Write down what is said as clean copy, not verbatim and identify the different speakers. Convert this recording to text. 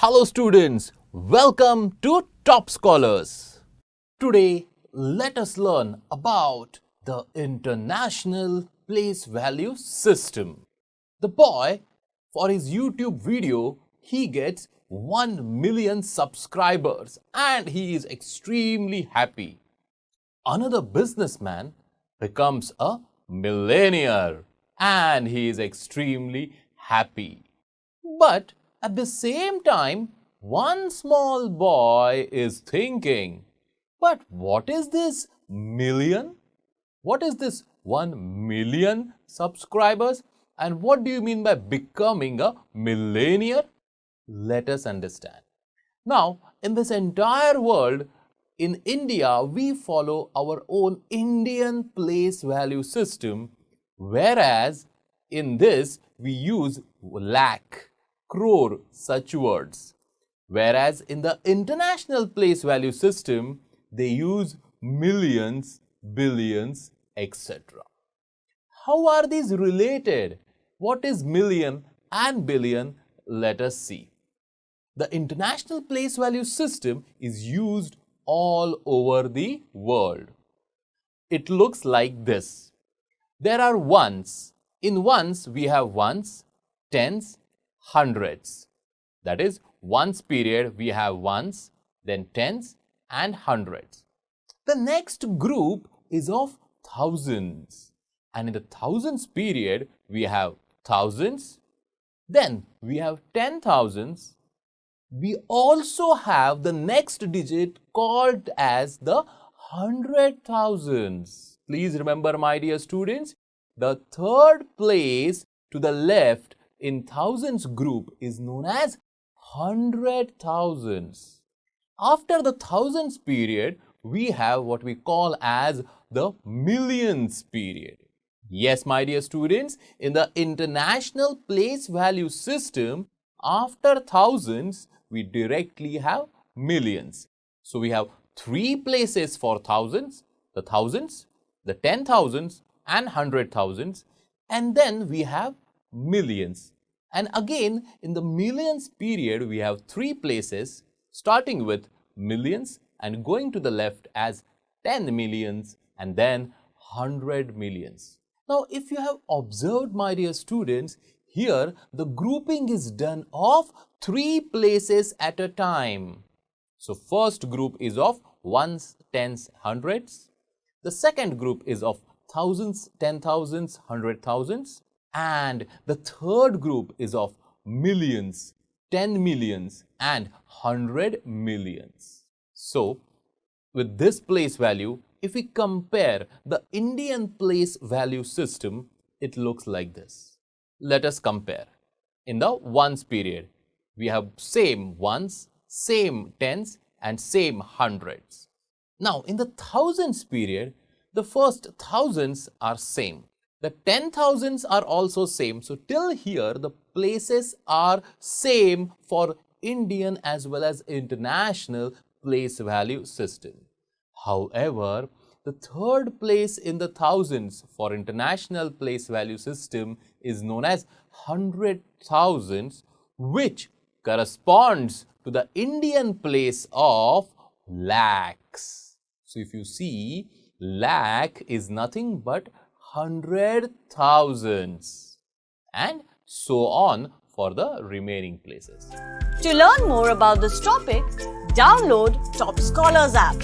Speaker 1: Hello students, welcome to Top Scholars. Today, let us learn about the International Place Value System. The boy, for his YouTube video, he gets 1 million subscribers and he is extremely happy. Another businessman becomes a millionaire and he is extremely happy. But at the same time, one small boy is thinking, but what is this million? What is this 1 million subscribers? And what do you mean by becoming a millionaire? Let us understand. Now, in this entire world, in India, we follow our own Indian place value system, whereas in this, we use lakh, crore, such words. Whereas in the international place value system, they use millions, billions, etc. How are these related? What is million and billion? Let us see. The international place value system is used all over the world. It looks like this. There are ones. In ones, we have ones, tens, hundreds. That is, ones period, we have ones, then tens and hundreds. The next group is of thousands. And in the thousands period, we have thousands, then we have 10,000s. We also have the next digit called as the 100,000s. Please remember, my dear students, the third place to the left in thousands group is known as 100,000s. After the thousands period, we have what we call as the millions period. Yes, my dear students, in the international place value system, after thousands, we directly have millions. So we have three places for thousands, the 10,000s and 100,000s, and then we have millions. And again, in the millions period, we have three places, starting with millions and going to the left as 10 millions and then 100 millions. Now, if you have observed, my dear students, here the grouping is done of three places at a time. So, first group is of ones, tens, hundreds. The second group is of thousands, 10,000s, 100,000s. And the third group is of millions, 10 millions and 100 millions. So, with this place value, if we compare the Indian place value system, it looks like this. Let us compare. In the ones period, we have same ones, same tens and same hundreds. Now, in the thousands period, the first thousands are same. The 10,000s are also same. So, till here, the places are same for Indian as well as international place value system. However, the third place in the thousands for international place value system is known as 100,000s, which corresponds to the Indian place of lakhs. So, if you see, lakh is nothing but 100,000s and so on for the remaining places.
Speaker 2: To learn more about this topic, download Top Scholars app.